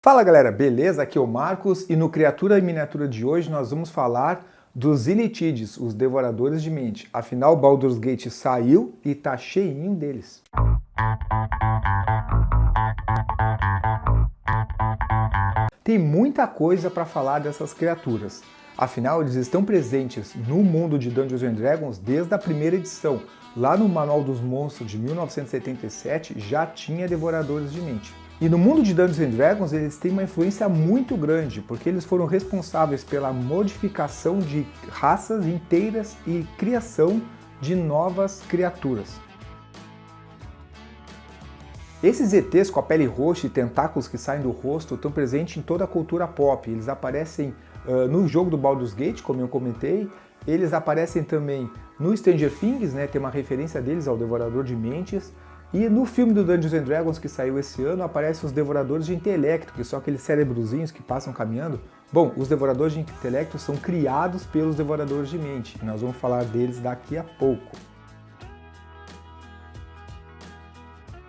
Fala galera, beleza? Aqui é o Marcos e no Criatura em Miniatura de hoje nós vamos falar dos Illithids, os Devoradores de Mente. Afinal, Baldur's Gate saiu e tá cheinho deles. Tem muita coisa para falar dessas criaturas. Afinal, eles estão presentes no mundo de Dungeons & Dragons desde a primeira edição. Lá no Manual dos Monstros de 1977 já tinha Devoradores de Mente. E no mundo de Dungeons & Dragons eles têm uma influência muito grande, porque eles foram responsáveis pela modificação de raças inteiras e criação de novas criaturas. Esses ETs com a pele roxa e tentáculos que saem do rosto estão presentes em toda a cultura pop. Eles aparecem no jogo do Baldur's Gate, como eu comentei. Eles aparecem também no Stranger Things, né? Tem uma referência deles ao Devorador de Mentes. E no filme do Dungeons & Dragons que saiu esse ano, aparecem os Devoradores de Intelecto, que são aqueles cérebrozinhos que passam caminhando. Bom, os Devoradores de Intelecto são criados pelos Devoradores de Mente, e nós vamos falar deles daqui a pouco.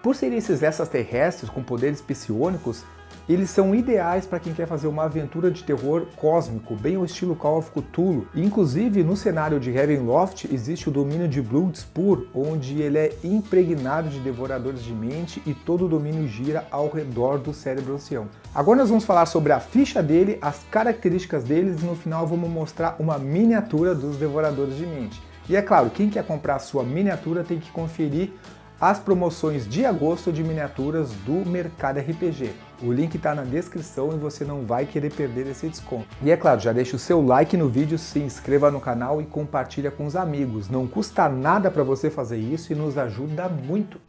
Por serem esses extraterrestres com poderes psionicos, eles são ideais para quem quer fazer uma aventura de terror cósmico, bem ao estilo Call of Cthulhu. Inclusive, no cenário de Ravenloft existe o domínio de Bloodspur, onde ele é impregnado de devoradores de mente e todo o domínio gira ao redor do cérebro ancião. Agora nós vamos falar sobre a ficha dele, as características deles e no final vamos mostrar uma miniatura dos devoradores de mente. E é claro, quem quer comprar a sua miniatura tem que conferir as promoções de agosto de miniaturas do Mercado RPG. O link está na descrição e você não vai querer perder esse desconto. E é claro, já deixa o seu like no vídeo, se inscreva no canal e compartilha com os amigos. Não custa nada para você fazer isso e nos ajuda muito.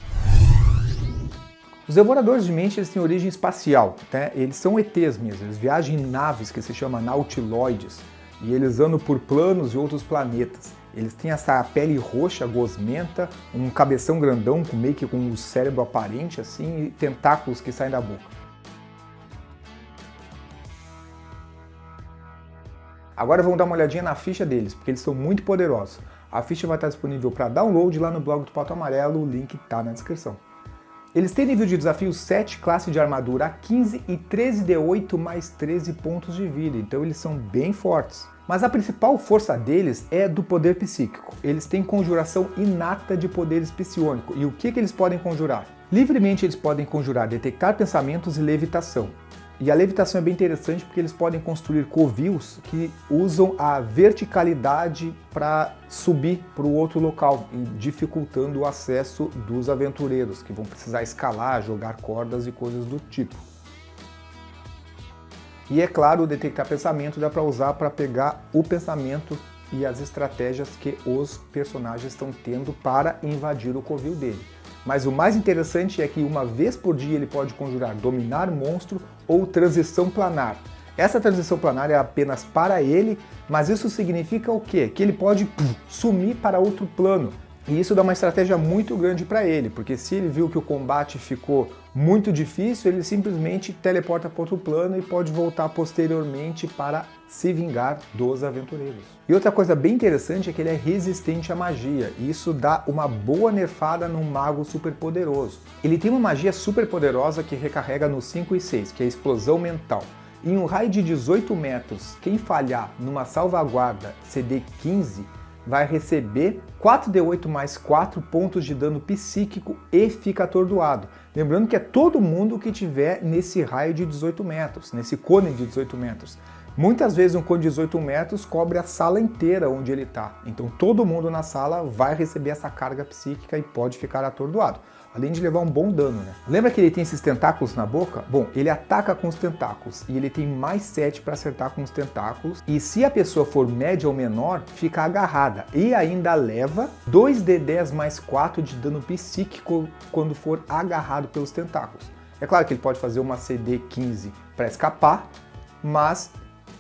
Os Devoradores de Mente eles têm origem espacial, né? Eles são ETs mesmo, eles viajam em naves que se chamam nautiloides e eles andam por planos e outros planetas. Eles têm essa pele roxa, gosmenta, um cabeção grandão, meio que com o cérebro aparente assim, e tentáculos que saem da boca. Agora vamos dar uma olhadinha na ficha deles, porque eles são muito poderosos. A ficha vai estar disponível para download lá no blog do Pato Amarelo, o link está na descrição. Eles têm nível de desafio 7, classe de armadura A15 e 13d8 mais 13 pontos de vida, então eles são bem fortes. Mas a principal força deles é do poder psíquico. Eles têm conjuração inata de poderes psionicos. E o que eles podem conjurar? Livremente eles podem conjurar detectar pensamentos e levitação. E a levitação é bem interessante porque eles podem construir covios que usam a verticalidade para subir para o outro local, dificultando o acesso dos aventureiros, que vão precisar escalar, jogar cordas e coisas do tipo. E é claro, o detectar pensamento dá para usar para pegar o pensamento e as estratégias que os personagens estão tendo para invadir o covil dele. Mas o mais interessante é que uma vez por dia ele pode conjurar dominar monstro ou transição planar. Essa transição planar é apenas para ele, mas isso significa o quê? Que ele pode sumir para outro plano. E isso dá uma estratégia muito grande para ele, porque se ele viu que o combate ficou muito difícil, ele simplesmente teleporta para outro plano e pode voltar posteriormente para se vingar dos aventureiros. E outra coisa bem interessante é que ele é resistente à magia, e isso dá uma boa nerfada num mago super poderoso. Ele tem uma magia super poderosa que recarrega no 5 e 6, que é a explosão mental. Em um raio de 18 metros, quem falhar numa salvaguarda CD 15 vai receber 4d8 mais 4 pontos de dano psíquico e fica atordoado. Lembrando que é todo mundo que tiver nesse raio de 18 metros, nesse cone de 18 metros. Muitas vezes um cone de 18 metros cobre a sala inteira onde ele está. Então todo mundo na sala vai receber essa carga psíquica e pode ficar atordoado. Além de levar um bom dano, né? Lembra que ele tem esses tentáculos na boca? Bom, ele ataca com os tentáculos e ele tem mais 7 para acertar com os tentáculos. E se a pessoa for média ou menor, fica agarrada. E ainda leva 2d10 mais 4 de dano psíquico quando for agarrado pelos tentáculos. É claro que ele pode fazer uma CD 15 para escapar, mas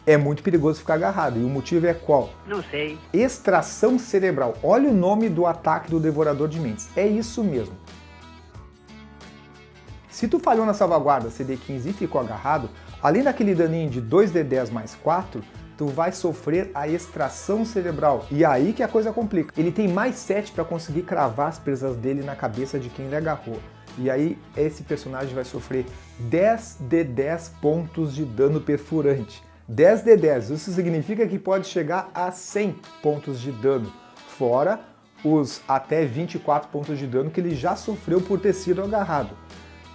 é muito perigoso ficar agarrado. E o motivo é qual? Não sei. Extração cerebral. Olha o nome do ataque do Devorador de Mentes. É isso mesmo. Se tu falhou na salvaguarda CD15 e ficou agarrado, além daquele daninho de 2d10 mais 4, tu vai sofrer a extração cerebral. E aí que a coisa complica. Ele tem mais 7 para conseguir cravar as presas dele na cabeça de quem ele agarrou. E aí esse personagem vai sofrer 10 de 10 pontos de dano perfurante. 10 de 10, isso significa que pode chegar a 100 pontos de dano, fora os até 24 pontos de dano que ele já sofreu por ter sido agarrado.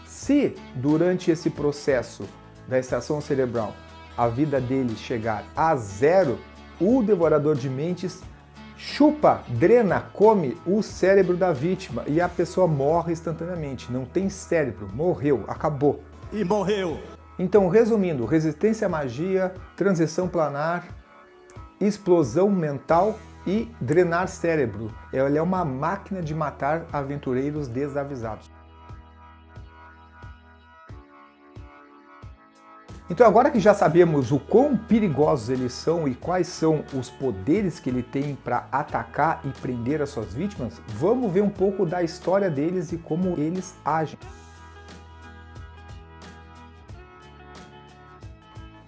Se durante esse processo da extração cerebral a vida dele chegar a 0, o Devorador de Mentes chupa, drena, come o cérebro da vítima e a pessoa morre instantaneamente. Não tem cérebro, morreu, acabou. E morreu. Então, resumindo, resistência à magia, transição planar, explosão mental e drenar cérebro. Ela é uma máquina de matar aventureiros desavisados. Então, agora que já sabemos o quão perigosos eles são e quais são os poderes que ele tem para atacar e prender as suas vítimas, vamos ver um pouco da história deles e como eles agem.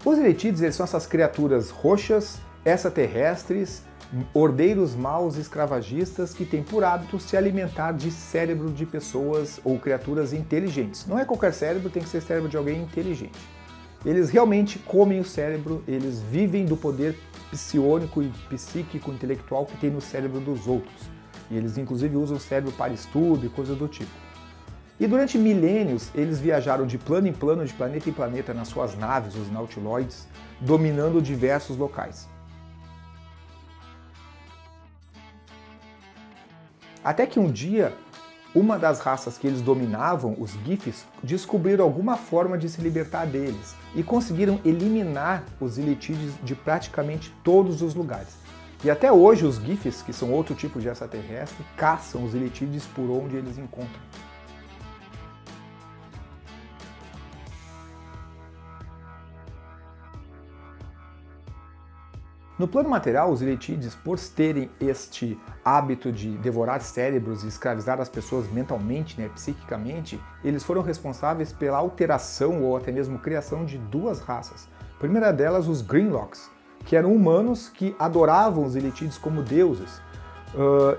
Os Eletides, eles são essas criaturas roxas, extraterrestres, ordeiros maus escravagistas que têm por hábito se alimentar de cérebro de pessoas ou criaturas inteligentes. Não é qualquer cérebro, tem que ser cérebro de alguém inteligente. Eles realmente comem o cérebro, eles vivem do poder psiônico e psíquico intelectual que tem no cérebro dos outros. E eles inclusive usam o cérebro para estudo e coisas do tipo. E durante milênios, eles viajaram de plano em plano, de planeta em planeta nas suas naves, os Nautiloides, dominando diversos locais. Até que um dia, uma das raças que eles dominavam, os Gifs, descobriram alguma forma de se libertar deles e conseguiram eliminar os Eletides de praticamente todos os lugares. E até hoje os Gifs, que são outro tipo de extraterrestre, caçam os Eletides por onde eles encontram. No plano material, os Eletides, por terem este hábito de devorar cérebros e escravizar as pessoas mentalmente, psiquicamente, eles foram responsáveis pela alteração ou até mesmo criação de duas raças. A primeira delas, os Grimlocks, que eram humanos que adoravam os Eletides como deuses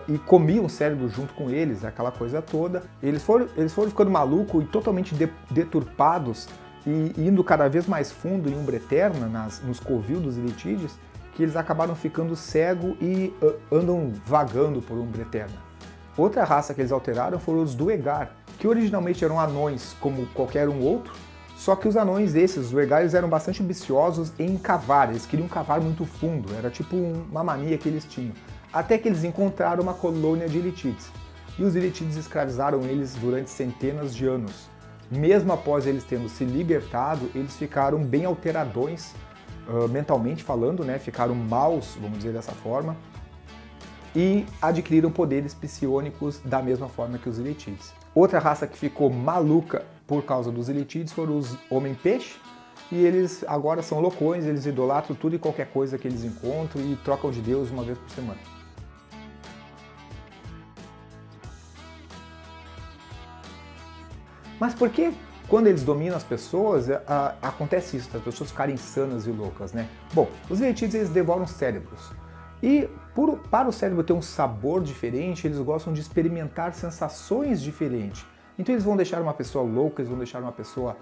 e comiam o cérebro junto com eles, aquela coisa toda. Eles foram ficando malucos e totalmente deturpados e indo cada vez mais fundo em Umbra Eterna, nos covios dos Eletides, que eles acabaram ficando cegos e andam vagando por Umbra Eterna. Outra raça que eles alteraram foram os Duergar, que originalmente eram anões como qualquer um outro, só que os anões os Duergar, eles eram bastante ambiciosos em cavar, eles queriam cavar muito fundo, era tipo uma mania que eles tinham. Até que eles encontraram uma colônia de Eletides, e os Eletides escravizaram eles durante centenas de anos. Mesmo após eles tendo se libertado, eles ficaram bem alteradões, mentalmente falando, ficaram maus, vamos dizer dessa forma, e adquiriram poderes psiônicos da mesma forma que os Eletides. Outra raça que ficou maluca por causa dos Eletides foram os Homem-Peixe, e eles agora são loucões, eles idolatram tudo e qualquer coisa que eles encontram e trocam de Deus uma vez por semana. Mas por que quando eles dominam as pessoas, acontece isso, as pessoas ficarem insanas e loucas, Bom, os Eletides, eles devoram cérebros. E para o cérebro ter um sabor diferente, eles gostam de experimentar sensações diferentes. Então eles vão deixar uma pessoa louca, eles vão deixar uma pessoa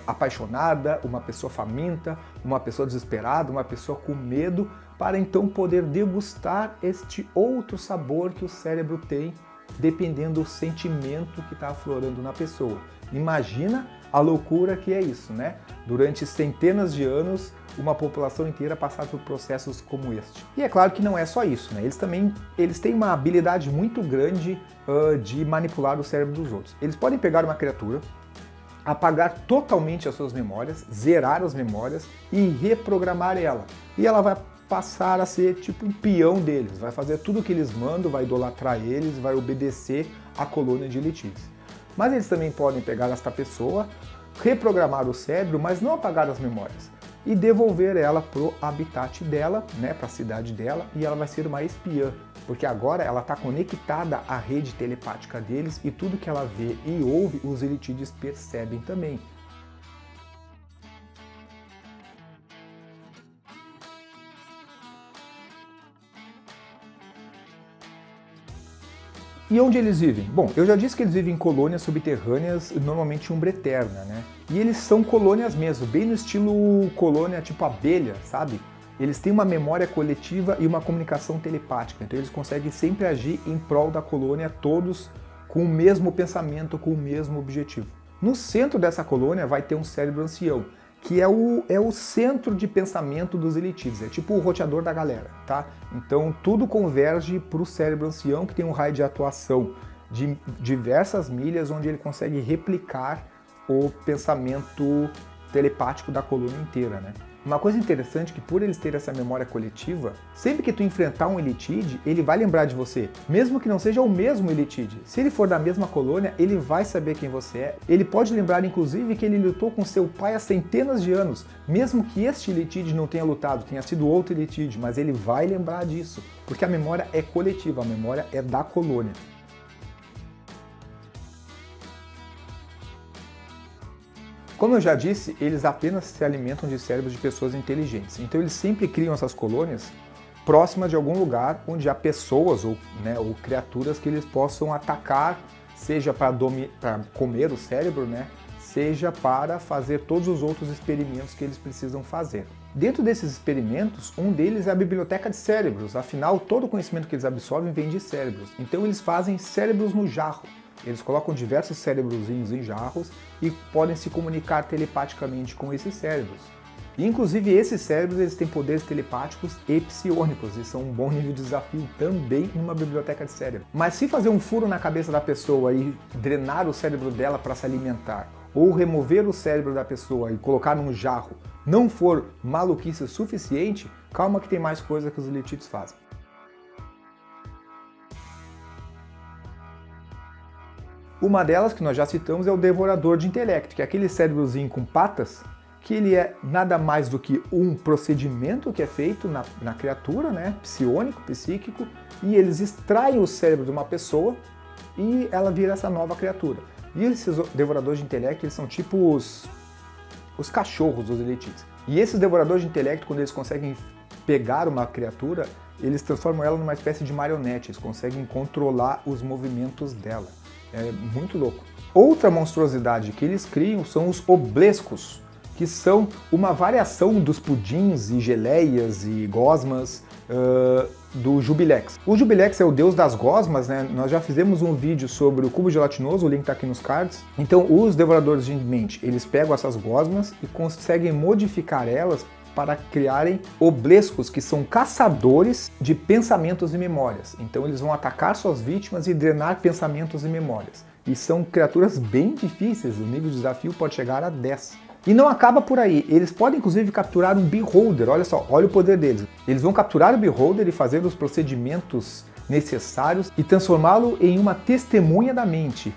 apaixonada, uma pessoa faminta, uma pessoa desesperada, uma pessoa com medo, para então poder degustar este outro sabor que o cérebro tem, dependendo do sentimento que está aflorando na pessoa. Imagina a loucura que é isso, Durante centenas de anos, uma população inteira passar por processos como este. E é claro que não é só isso, Eles têm uma habilidade muito grande de manipular o cérebro dos outros. Eles podem pegar uma criatura, apagar totalmente as suas memórias, zerar as memórias e reprogramar ela. E ela vai passar a ser tipo um peão deles, vai fazer tudo o que eles mandam, vai idolatrar eles, vai obedecer à colônia de Eletides. Mas eles também podem pegar esta pessoa, reprogramar o cérebro, mas não apagar as memórias, e devolver ela pro habitat dela, para a cidade dela, e ela vai ser uma espiã, porque agora ela está conectada à rede telepática deles e tudo que ela vê e ouve, os Eletides percebem também. E onde eles vivem? Bom, eu já disse que eles vivem em colônias subterrâneas, normalmente umbra-eterna, né? E eles são colônias mesmo, bem no estilo colônia tipo abelha, sabe? Eles têm uma memória coletiva e uma comunicação telepática, então eles conseguem sempre agir em prol da colônia, todos com o mesmo pensamento, com o mesmo objetivo. No centro dessa colônia vai ter um cérebro ancião, que é o centro de pensamento dos Elitides, é tipo o roteador da galera, tá? Então tudo converge para o cérebro ancião, que tem um raio de atuação de diversas milhas, onde ele consegue replicar o pensamento telepático da colônia inteira, né? Uma coisa interessante é que por eles terem essa memória coletiva, sempre que tu enfrentar um Elitide, ele vai lembrar de você, mesmo que não seja o mesmo Elitide. Se ele for da mesma colônia, ele vai saber quem você é. Ele pode lembrar, inclusive, que ele lutou com seu pai há centenas de anos, mesmo que este Elitide não tenha lutado, tenha sido outro Elitide, mas ele vai lembrar disso, porque a memória é coletiva, a memória é da colônia. Como eu já disse, eles apenas se alimentam de cérebros de pessoas inteligentes. Então eles sempre criam essas colônias próximas de algum lugar onde há pessoas ou criaturas que eles possam atacar, seja para comer o cérebro, né, seja para fazer todos os outros experimentos que eles precisam fazer. Dentro desses experimentos, um deles é a biblioteca de cérebros. Afinal, todo o conhecimento que eles absorvem vem de cérebros. Então eles fazem cérebros no jarro. Eles colocam diversos cérebrozinhos em jarros e podem se comunicar telepaticamente com esses cérebros. E, inclusive, esses cérebros eles têm poderes telepáticos e psionicos e são um bom nível de desafio também numa biblioteca de cérebro. Mas se fazer um furo na cabeça da pessoa e drenar o cérebro dela para se alimentar, ou remover o cérebro da pessoa e colocar num jarro, não for maluquice o suficiente, calma que tem mais coisa que os Elitides fazem. Uma delas, que nós já citamos, é o devorador de intelecto, que é aquele cérebrozinho com patas, que ele é nada mais do que um procedimento que é feito na criatura, né, psiônico, psíquico, e eles extraem o cérebro de uma pessoa e ela vira essa nova criatura. E esses devoradores de intelecto, eles são tipo os cachorros dos Elitides. E esses devoradores de intelecto, quando eles conseguem pegar uma criatura, eles transformam ela numa espécie de marionete, eles conseguem controlar os movimentos dela. É muito louco. Outra monstruosidade que eles criam são os oblescos, que são uma variação dos pudins e geleias e gosmas do Jubilex. O Jubilex é o deus das gosmas, né? Nós já fizemos um vídeo sobre o cubo gelatinoso, o link está aqui nos cards. Então os devoradores de mente, eles pegam essas gosmas e conseguem modificar elas para criarem oblescos, que são caçadores de pensamentos e memórias. Então eles vão atacar suas vítimas e drenar pensamentos e memórias. E são criaturas bem difíceis, o nível de desafio pode chegar a 10. E não acaba por aí, eles podem inclusive capturar um beholder, olha só, olha o poder deles. Eles vão capturar o beholder e fazer os procedimentos necessários e transformá-lo em uma testemunha da mente.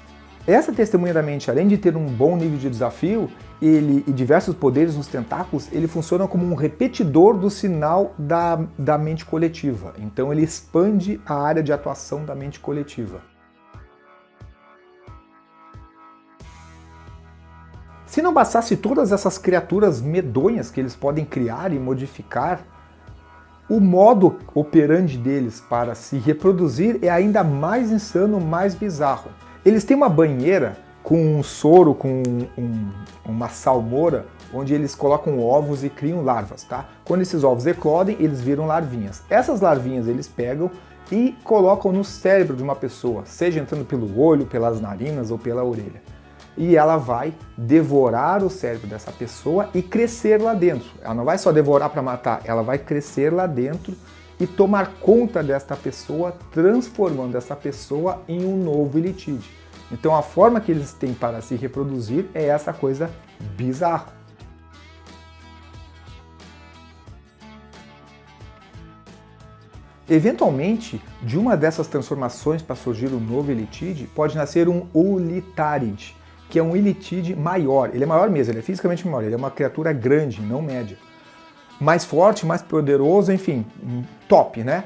Essa testemunha da mente, além de ter um bom nível de desafio, ele e diversos poderes nos tentáculos, ele funciona como um repetidor do sinal da mente coletiva. Então ele expande a área de atuação da mente coletiva. Se não bastasse todas essas criaturas medonhas que eles podem criar e modificar, o modo operandi deles para se reproduzir é ainda mais insano, mais bizarro. Eles têm uma banheira com um soro, com uma salmoura, onde eles colocam ovos e criam larvas, tá? Quando esses ovos eclodem, eles viram larvinhas. Essas larvinhas eles pegam e colocam no cérebro de uma pessoa, seja entrando pelo olho, pelas narinas ou pela orelha. E ela vai devorar o cérebro dessa pessoa e crescer lá dentro. Ela não vai só devorar para matar, ela vai crescer lá dentro e tomar conta desta pessoa, transformando essa pessoa em um novo Elitide. Então a forma que eles têm para se reproduzir é essa coisa bizarra. Eventualmente, de uma dessas transformações para surgir um novo Elitide, pode nascer um Ulitarid, que é um Elitide maior. Ele é maior mesmo, ele é fisicamente maior, ele é uma criatura grande, não média. Mais forte, mais poderoso, enfim, top, né?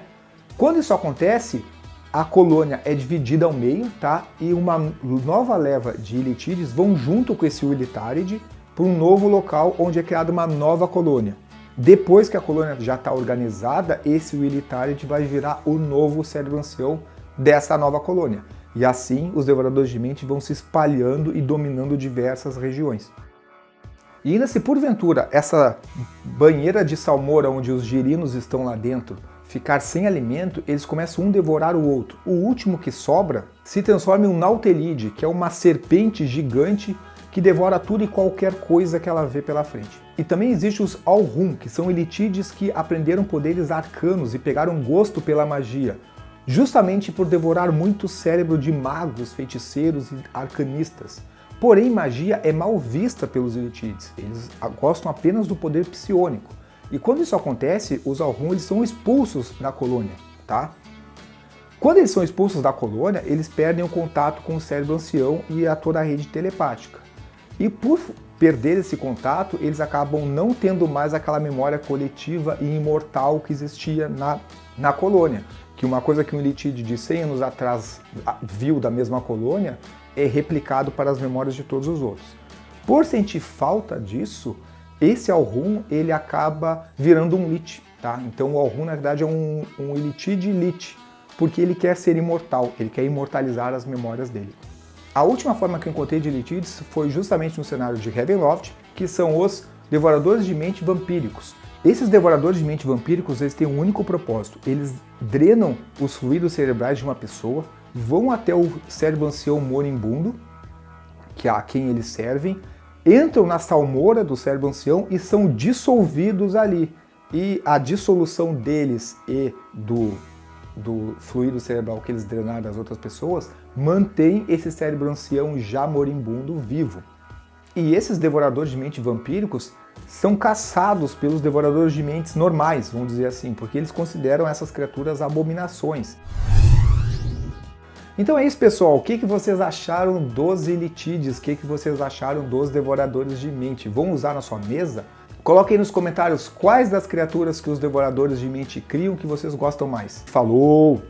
Quando isso acontece, a colônia é dividida ao meio, tá? E uma nova leva de Elitides vão junto com esse Ulitarid para um novo local onde é criada uma nova colônia. Depois que a colônia já está organizada, esse Ulitarid vai virar o novo cérebro ancião dessa nova colônia. E assim os devoradores de mente vão se espalhando e dominando diversas regiões. E ainda se porventura essa banheira de salmoura onde os girinos estão lá dentro ficar sem alimento, eles começam um a devorar o outro. O último que sobra se transforma em um nautelide, que é uma serpente gigante que devora tudo e qualquer coisa que ela vê pela frente. E também existem os Alrun, que são elitides que aprenderam poderes arcanos e pegaram gosto pela magia, justamente por devorar muito cérebro de magos, feiticeiros e arcanistas. Porém, magia é mal vista pelos elitides, eles gostam apenas do poder psiônico. E quando isso acontece, os Alrun eles são expulsos da colônia, tá? Quando eles são expulsos da colônia, eles perdem o contato com o cérebro ancião e toda a rede telepática. E por perder esse contato, eles acabam não tendo mais aquela memória coletiva e imortal que existia na colônia. Que uma coisa que um elitide de 100 anos atrás viu da mesma colônia é replicado para as memórias de todos os outros. Por sentir falta disso, esse Alrun ele acaba virando um Lich, tá? Então o Alrun na verdade é um elitide Lich, porque ele quer ser imortal, ele quer imortalizar as memórias dele. A última forma que eu encontrei de elitides foi justamente no cenário de Ravenloft, que são os devoradores de mente vampíricos. Esses devoradores de mente vampíricos eles têm um único propósito, eles drenam os fluidos cerebrais de uma pessoa, vão até o cérebro ancião moribundo, que é a quem eles servem, entram na salmoura do cérebro ancião e são dissolvidos ali. E a dissolução deles e do fluido cerebral que eles drenaram das outras pessoas mantém esse cérebro ancião já moribundo vivo. E esses devoradores de mente vampíricos são caçados pelos devoradores de mentes normais, vamos dizer assim, porque eles consideram essas criaturas abominações. Então é isso, pessoal. O que vocês acharam dos elitides? O que vocês acharam dos devoradores de mente? Vão usar na sua mesa? Coloquem aí nos comentários quais das criaturas que os devoradores de mente criam que vocês gostam mais. Falou!